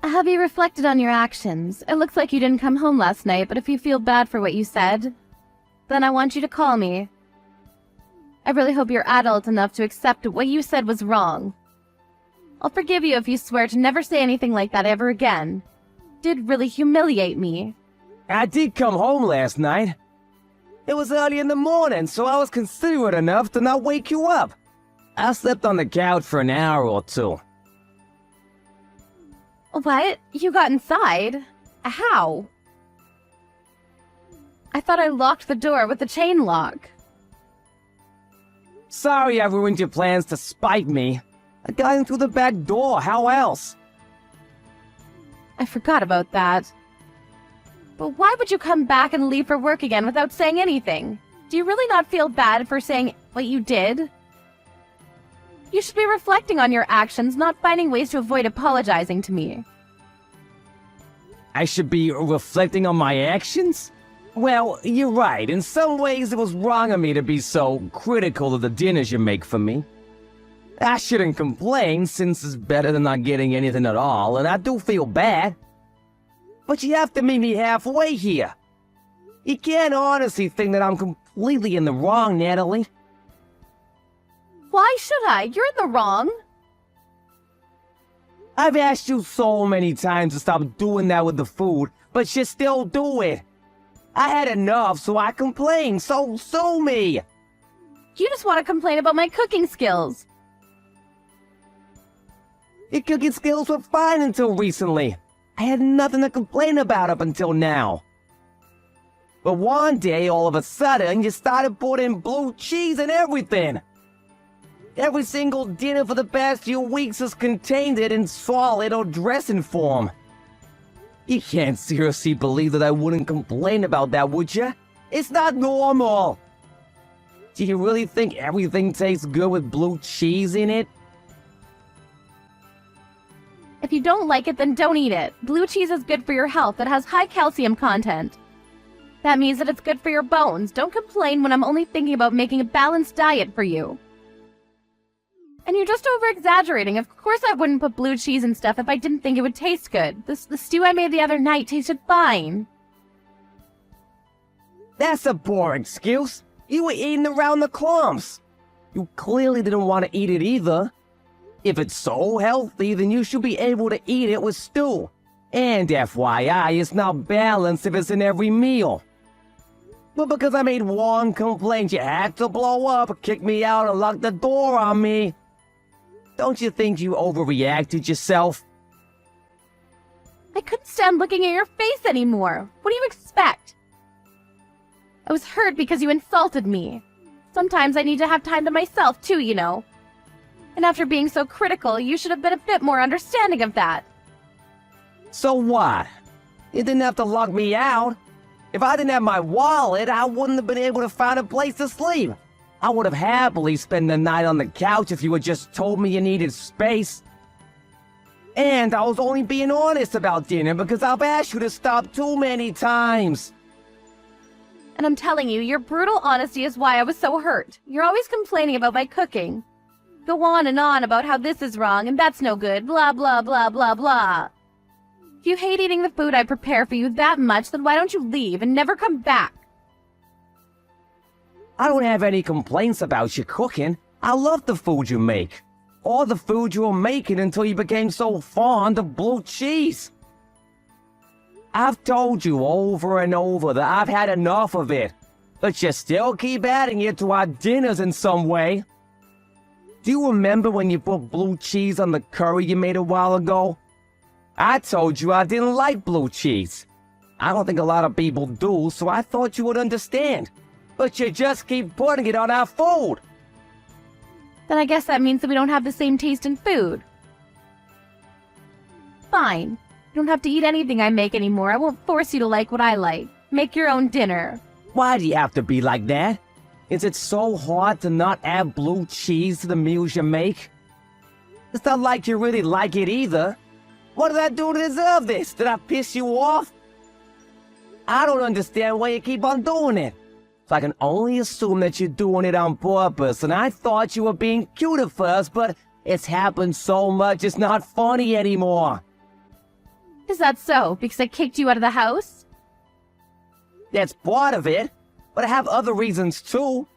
Have you reflected on your actions? It looks like you didn't come home last night, but if you feel bad for what you said, then I want you to call me. I really hope you're adult enough to accept what you said was wrong. I'll forgive you if you swear to never say anything like that ever again. It did really humiliate me. I did come home last night. It was early in the morning, so I was considerate enough to not wake you up. I slept on the couch for an hour or two. What? You got inside? How? I thought I locked the door with the chain lock. Sorry I ruined your plans to spite me. I got in through the back door, how else? I forgot about that. But why would you come back and leave for work again without saying anything? Do you really not feel bad for saying what you did? You should be reflecting on your actions, not finding ways to avoid apologizing to me. I should be reflecting on my actions? Well, you're right. In some ways, it was wrong of me to be so critical of the dinners you make for me. I shouldn't complain, since it's better than not getting anything at all, and I do feel bad. But you have to meet me halfway here. You can't honestly think that I'm completely in the wrong, Natalie. Why should I? You're in the wrong. I've asked you so many times to stop doing that with the food, but you still do it. I had enough, so I complained, so sue me. You just want to complain about my cooking skills. Your cooking skills were fine until recently. I had nothing to complain about up until now. But one day, all of a sudden, you started putting blue cheese in everything. Every single dinner for the past few weeks has contained it in solid or dressing form. You can't seriously believe that I wouldn't complain about that, would you? It's not normal. Do you really think everything tastes good with blue cheese in it? If you don't like it, then don't eat it. Blue cheese is good for your health. It has high calcium content. That means that it's good for your bones. Don't complain when I'm only thinking about making a balanced diet for you. And you're just over-exaggerating. Of course I wouldn't put blue cheese and stuff if I didn't think it would taste good. The stew I made the other night tasted fine. That's a poor excuse. You were eating around the clumps. You clearly didn't want to eat it either. If it's so healthy, then you should be able to eat it with stew. And FYI, it's not balanced if it's in every meal. But because I made one complaint, you had to blow up, kick me out, and lock the door on me. Don't you think you overreacted yourself? I couldn't stand looking at your face anymore. What do you expect? I was hurt because you insulted me. Sometimes I need to have time to myself too, you know. And after being so critical, you should have been a bit more understanding of that. So what? You didn't have to lock me out. If I didn't have my wallet, I wouldn't have been able to find a place to sleep. I would have happily spent the night on the couch if you had just told me you needed space. And I was only being honest about dinner because I've asked you to stop too many times. And I'm telling you, your brutal honesty is why I was so hurt. You're always complaining about my cooking. Go on and on about how this is wrong and that's no good, blah blah blah blah blah. If you hate eating the food I prepare for you that much, then why don't you leave and never come back? I don't have any complaints about your cooking. I love the food you make. Or the food you were making until you became so fond of blue cheese. I've told you over and over that I've had enough of it. But you still keep adding it to our dinners in some way. Do you remember when you put blue cheese on the curry you made a while ago? I told you I didn't like blue cheese. I don't think a lot of people do, so I thought you would understand. But you just keep putting it on our food. Then I guess that means that we don't have the same taste in food. Fine. You don't have to eat anything I make anymore. I won't force you to like what I like. Make your own dinner. Why do you have to be like that? Is it so hard to not add blue cheese to the meals you make? It's not like you really like it either. What did I do to deserve this? Did I piss you off? I don't understand why you keep on doing it. So I can only assume that you're doing it on purpose, and I thought you were being cute at first, but it's happened so much it's not funny anymore. Is that so, because I kicked you out of the house? That's part of it, but I have other reasons too.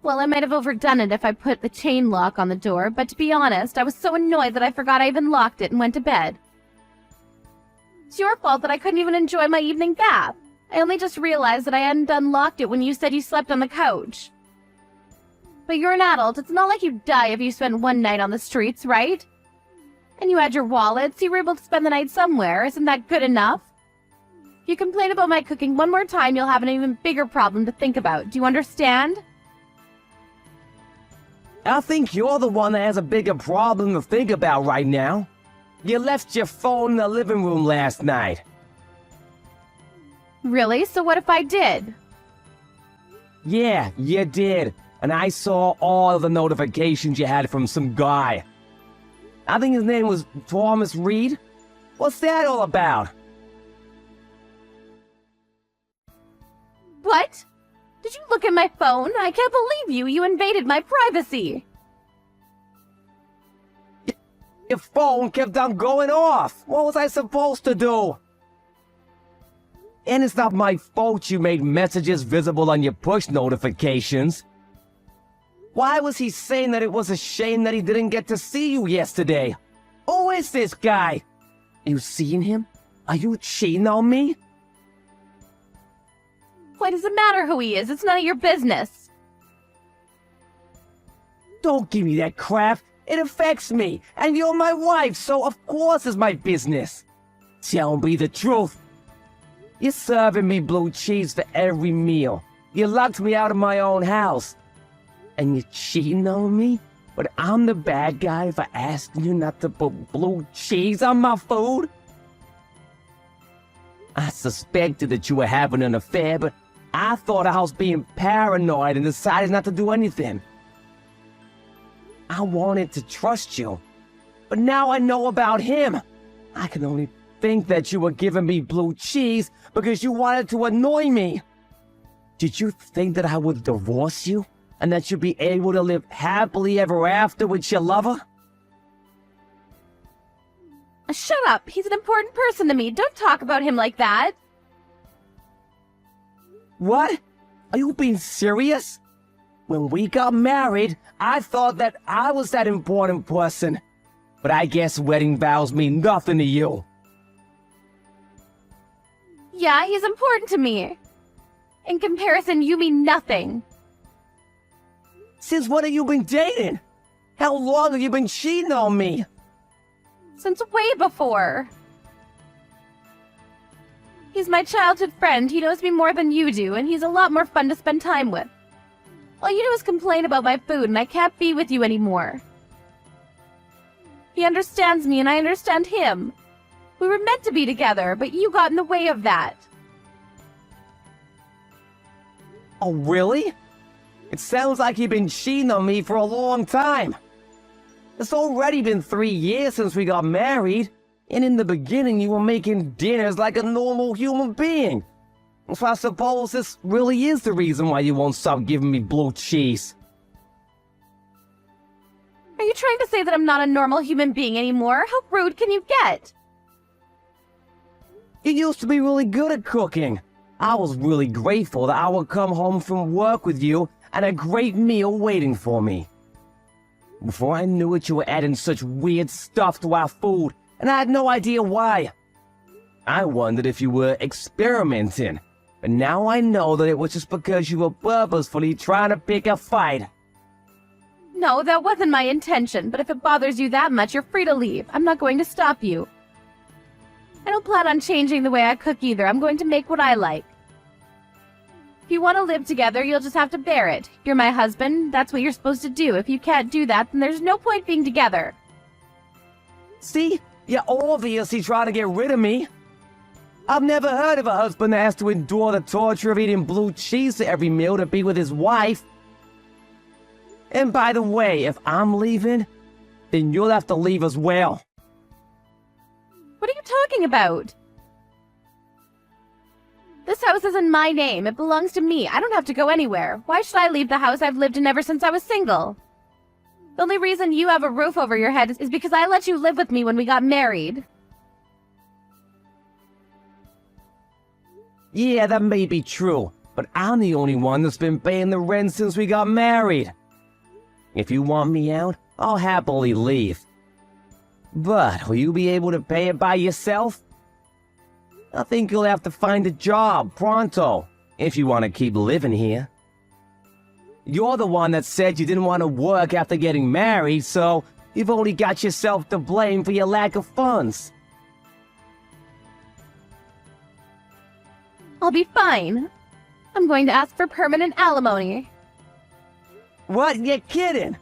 Well, I might have overdone it if I put the chain lock on the door, but to be honest, I was so annoyed that I forgot I even locked it and went to bed. It's your fault that I couldn't even enjoy my evening bath. I only just realized that I hadn't unlocked it when you said you slept on the couch. But you're an adult. It's not like you'd die if you spent one night on the streets, right? And you had your wallet, so you were able to spend the night somewhere. Isn't that good enough? If you complain about my cooking one more time, you'll have an even bigger problem to think about. Do you understand? I think you're the one that has a bigger problem to think about right now. You left your phone in the living room last night. Really? So what if I did? Yeah, you did. And I saw all of the notifications you had from some guy. I think his name was Thomas Reed. What's that all about? What? Did you look at my phone? I can't believe you! You invaded my privacy! Your phone kept on going off! What was I supposed to do? And it's not my fault you made messages visible on your push notifications. Why was he saying that it was a shame that he didn't get to see you yesterday? Who is this guy? Are you seeing him? Are you cheating on me? Why does it matter who he is? It's none of your business. Don't give me that crap. It affects me, and you're my wife, so of course it's my business. Tell me the truth. You're serving me blue cheese for every meal. You locked me out of my own house. And you're cheating on me? But I'm the bad guy for asking you not to put blue cheese on my food? I suspected that you were having an affair, but I thought I was being paranoid and decided not to do anything. I wanted to trust you, but now I know about him. I can only think that you were giving me blue cheese because you wanted to annoy me. Did you think that I would divorce you and that you'd be able to live happily ever after with your lover? Shut up! He's an important person to me. Don't talk about him like that. What? Are you being serious? When we got married, I thought that I was that important person. But I guess wedding vows mean nothing to you. Yeah, he's important to me. In comparison, you mean nothing. Since when have you been dating? How long have you been cheating on me? Since way before. He's my childhood friend. He knows me more than you do, and he's a lot more fun to spend time with. All you do is complain about my food, and I can't be with you anymore. He understands me, and I understand him. We were meant to be together, but you got in the way of that. Oh, really? It sounds like you've been cheating on me for a long time. It's already been 3 years since we got married, and in the beginning you were making dinners like a normal human being. So I suppose this really is the reason why you won't stop giving me blue cheese. Are you trying to say that I'm not a normal human being anymore? How rude can you get? You used to be really good at cooking. I was really grateful that I would come home from work with you and a great meal waiting for me. Before I knew it, you were adding such weird stuff to our food, and I had no idea why. I wondered if you were experimenting, but now I know that it was just because you were purposefully trying to pick a fight. No, that wasn't my intention, but if it bothers you that much, you're free to leave. I'm not going to stop you. I don't plan on changing the way I cook either. I'm going to make what I like. If you want to live together, you'll just have to bear it. You're my husband. That's what you're supposed to do. If you can't do that, then there's no point being together. See? You're obviously trying to get rid of me. I've never heard of a husband that has to endure the torture of eating blue cheese at every meal to be with his wife. And by the way, if I'm leaving, then you'll have to leave as well. What are you talking about? This house isn't my name. It belongs to me. I don't have to go anywhere. Why should I leave the house I've lived in ever since I was single? The only reason you have a roof over your head is because I let you live with me when we got married. Yeah, that may be true, but I'm the only one that's been paying the rent since we got married. If you want me out, I'll happily leave. But will you be able to pay it by yourself? I think you'll have to find a job pronto if you want to keep living here. You're the one that said you didn't want to work after getting married, so you've only got yourself to blame for your lack of funds. I'll be fine. I'm going to ask for permanent alimony. What? You're kidding?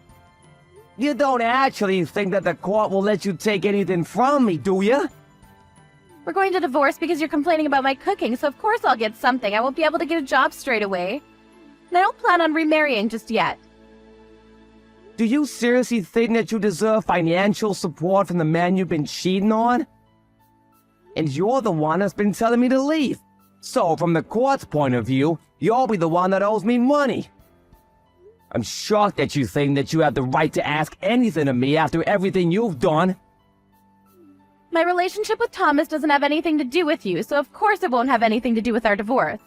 You don't actually think that the court will let you take anything from me, do you? We're going to divorce because you're complaining about my cooking, so of course I'll get something. I won't be able to get a job straight away. And I don't plan on remarrying just yet. Do you seriously think that you deserve financial support from the man you've been cheating on? And you're the one that's been telling me to leave. So, from the court's point of view, you'll be the one that owes me money. I'm shocked that you think that you have the right to ask anything of me after everything you've done. My relationship with Thomas doesn't have anything to do with you, so of course it won't have anything to do with our divorce.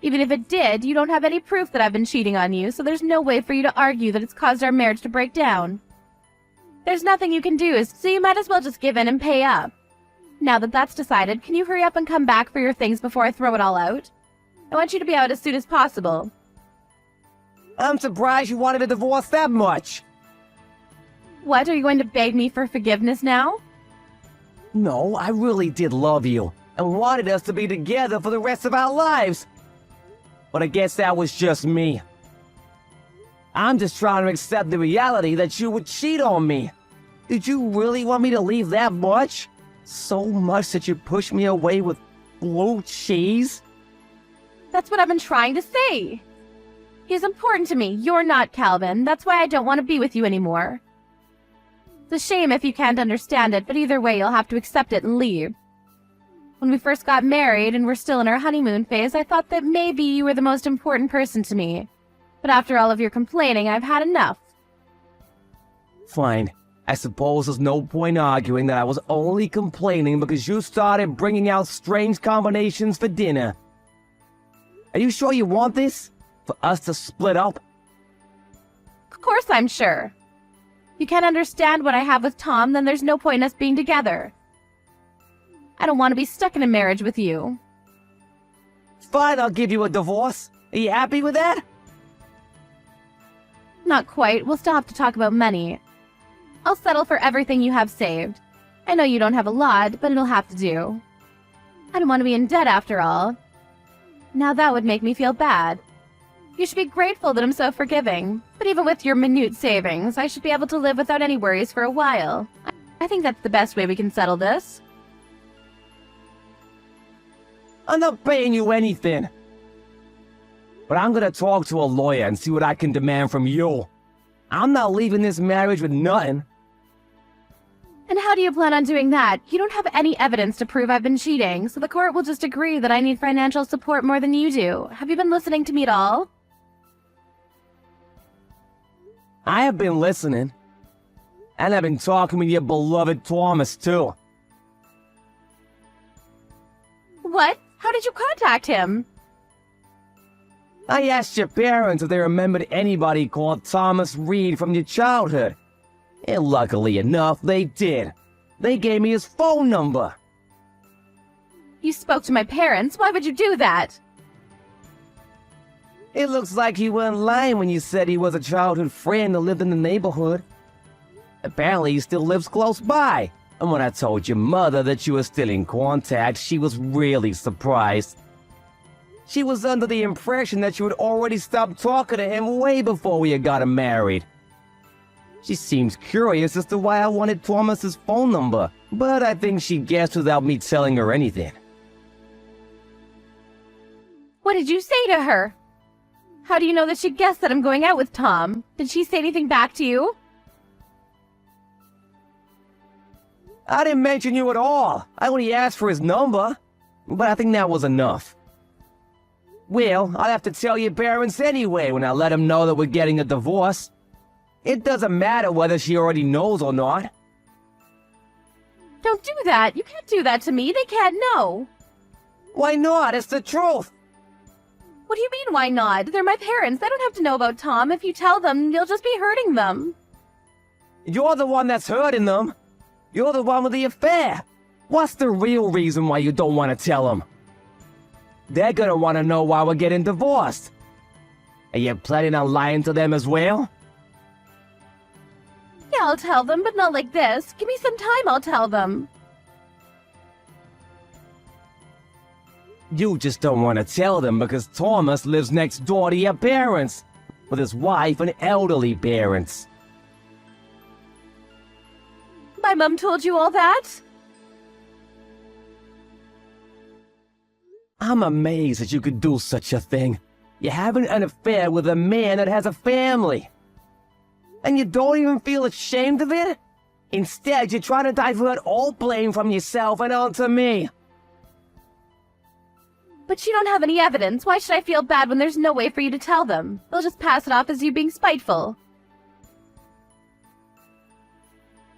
Even if it did, you don't have any proof that I've been cheating on you, so there's no way for you to argue that it's caused our marriage to break down. There's nothing you can do, so you might as well just give in and pay up. Now that that's decided, can you hurry up and come back for your things before I throw it all out? I want you to be out as soon as possible. I'm surprised you wanted a divorce that much. What, are you going to beg me for forgiveness now? No, I really did love you, and wanted us to be together for the rest of our lives. But I guess that was just me. I'm just trying to accept the reality that you would cheat on me. Did you really want me to leave that much? So much that you pushed me away with blue cheese? That's what I've been trying to say. He's important to me. You're not, Calvin. That's why I don't want to be with you anymore. It's a shame if you can't understand it, but either way, you'll have to accept it and leave. When we first got married and were still in our honeymoon phase, I thought that maybe you were the most important person to me. But after all of your complaining, I've had enough. Fine. I suppose there's no point arguing that I was only complaining because you started bringing out strange combinations for dinner. Are you sure you want this? For us to split up? Of course I'm sure. You can't understand what I have with Tom, then there's no point in us being together. I don't want to be stuck in a marriage with you. Fine, I'll give you a divorce. Are you happy with that? Not quite. We'll still have to talk about money. I'll settle for everything you have saved. I know you don't have a lot, but it'll have to do. I don't want to be in debt after all. Now that would make me feel bad. You should be grateful that I'm so forgiving. But even with your minute savings, I should be able to live without any worries for a while. I think that's the best way we can settle this. I'm not paying you anything. But I'm gonna talk to a lawyer and see what I can demand from you. I'm not leaving this marriage with nothing. And how do you plan on doing that? You don't have any evidence to prove I've been cheating, so the court will just agree that I need financial support more than you do. Have you been listening to me at all? I have been listening. And I've been talking with your beloved Thomas, too. What? How did you contact him? I asked your parents if they remembered anybody called Thomas Reed from your childhood. And luckily enough, they did. They gave me his phone number. You spoke to my parents? Why would you do that? It looks like you weren't lying when you said he was a childhood friend that lived in the neighborhood. Apparently he still lives close by. And when I told your mother that you were still in contact, she was really surprised. She was under the impression that you had already stopped talking to him way before we had gotten married. She seems curious as to why I wanted Thomas's phone number, but I think she guessed without me telling her anything. What did you say to her? How do you know that she guessed that I'm going out with Tom? Did she say anything back to you? I didn't mention you at all. I only asked for his number, but I think that was enough. Well, I'll have to tell your parents anyway when I let them know that we're getting a divorce. It doesn't matter whether she already knows or not. Don't do that. You can't do that to me. They can't know. Why not? It's the truth. What do you mean, why not? They're my parents. They don't have to know about Tom. If you tell them, you'll just be hurting them. You're the one that's hurting them. You're the one with the affair. What's the real reason why you don't want to tell them? They're gonna want to know why we're getting divorced. Are you planning on lying to them as well? Yeah, I'll tell them, but not like this. Give me some time, I'll tell them. You just don't want to tell them because Thomas lives next door to your parents, with his wife and elderly parents. My mom told you all that? I'm amazed that you could do such a thing. You're having an affair with a man that has a family. And you don't even feel ashamed of it? Instead, you're trying to divert all blame from yourself and onto me. But you don't have any evidence. Why should I feel bad when there's no way for you to tell them? They'll just pass it off as you being spiteful.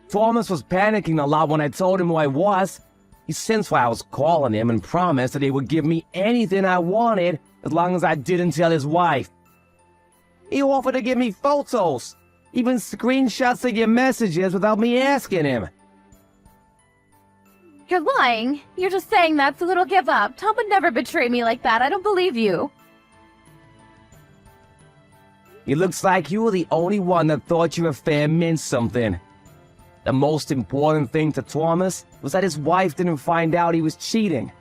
Thomas was panicking a lot when I told him who I was. He sensed why I was calling him and promised that he would give me anything I wanted as long as I didn't tell his wife. He offered to give me photos, even screenshots of your messages without me asking him. You're lying. You're just saying that so that he'll give up. Tom would never betray me like that. I don't believe you. It looks like you were the only one that thought your affair meant something. The most important thing to Thomas was that his wife didn't find out he was cheating.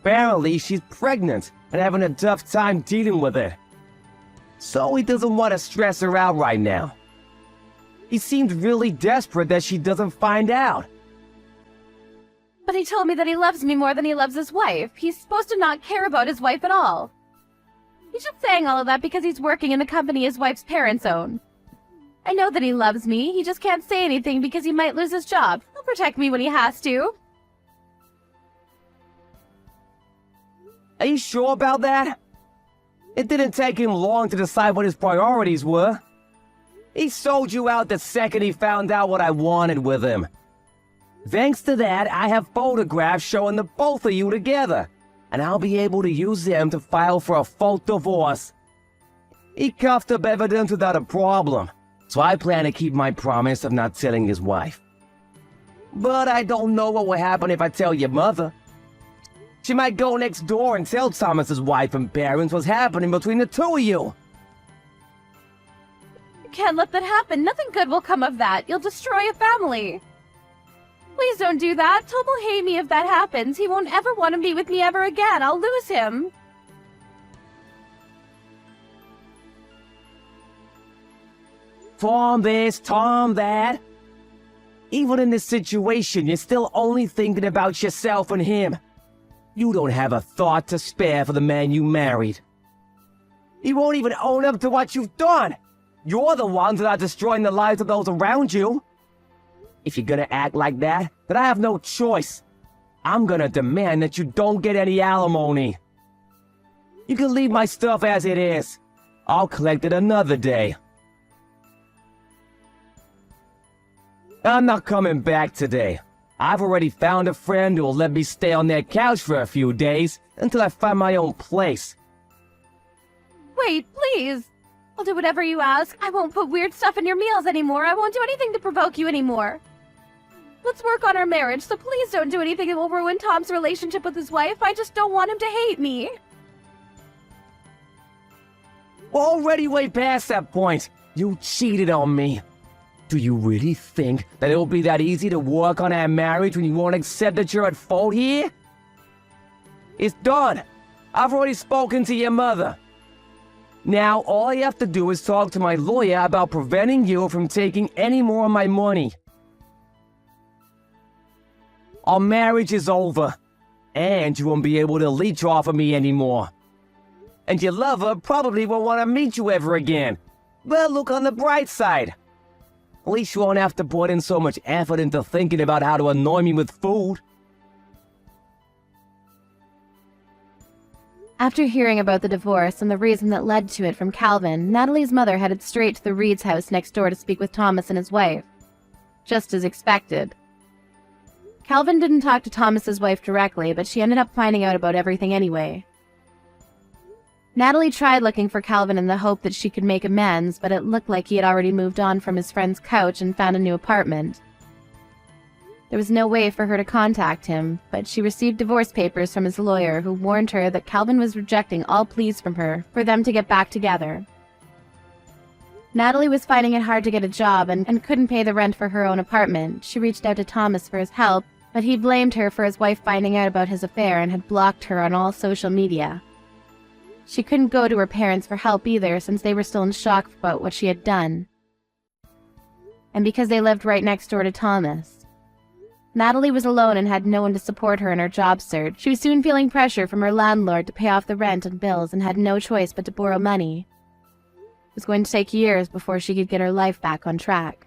Apparently, she's pregnant and having a tough time dealing with it. So he doesn't want to stress her out right now. He seemed really desperate that she doesn't find out. But he told me that he loves me more than he loves his wife. He's supposed to not care about his wife at all. He's just saying all of that because he's working in the company his wife's parents own. I know that he loves me. He just can't say anything because he might lose his job. He'll protect me when he has to. Are you sure about that? It didn't take him long to decide what his priorities were. He sold you out the second he found out what I wanted with him. Thanks to that, I have photographs showing the both of you together, and I'll be able to use them to file for a full divorce. He coughed up evidence without a problem, so I plan to keep my promise of not telling his wife. But I don't know what will happen if I tell your mother. She might go next door and tell Thomas's wife and parents what's happening between the two of you. You can't let that happen. Nothing good will come of that. You'll destroy a family. Please don't do that. Tom will hate me if that happens. He won't ever want to be with me ever again. I'll lose him. Tom this, Tom that. Even in this situation, you're still only thinking about yourself and him. You don't have a thought to spare for the man you married. You won't even own up to what you've done. You're the ones that are destroying the lives of those around you. If you're gonna act like that, then I have no choice. I'm gonna demand that you don't get any alimony. You can leave my stuff as it is. I'll collect it another day. I'm not coming back today. I've already found a friend who will let me stay on their couch for a few days until I find my own place. Wait, please. I'll do whatever you ask. I won't put weird stuff in your meals anymore. I won't do anything to provoke you anymore. Let's work on our marriage, so please don't do anything that will ruin Tom's relationship with his wife. I just don't want him to hate me. We're already way past that point. You cheated on me. Do you really think that it'll be that easy to work on our marriage when you won't accept that you're at fault here? It's done. I've already spoken to your mother. Now, all you have to do is talk to my lawyer about preventing you from taking any more of my money. Our marriage is over, and you won't be able to leech off of me anymore. And your lover probably won't want to meet you ever again. But look on the bright side. At least you won't have to put in so much effort into thinking about how to annoy me with food. After hearing about the divorce and the reason that led to it from Calvin, Natalie's mother headed straight to the Reed's house next door to speak with Thomas and his wife. Just as expected. Calvin didn't talk to Thomas's wife directly, but she ended up finding out about everything anyway. Natalie tried looking for Calvin in the hope that she could make amends, but it looked like he had already moved on from his friend's couch and found a new apartment. There was no way for her to contact him, but she received divorce papers from his lawyer, who warned her that Calvin was rejecting all pleas from her for them to get back together. Natalie was finding it hard to get a job and couldn't pay the rent for her own apartment. She reached out to Thomas for his help, but he blamed her for his wife finding out about his affair and had blocked her on all social media. She couldn't go to her parents for help either, since they were still in shock about what she had done. And because they lived right next door to Thomas. Natalie was alone and had no one to support her in her job search. She was soon feeling pressure from her landlord to pay off the rent and bills and had no choice but to borrow money. It was going to take years before she could get her life back on track.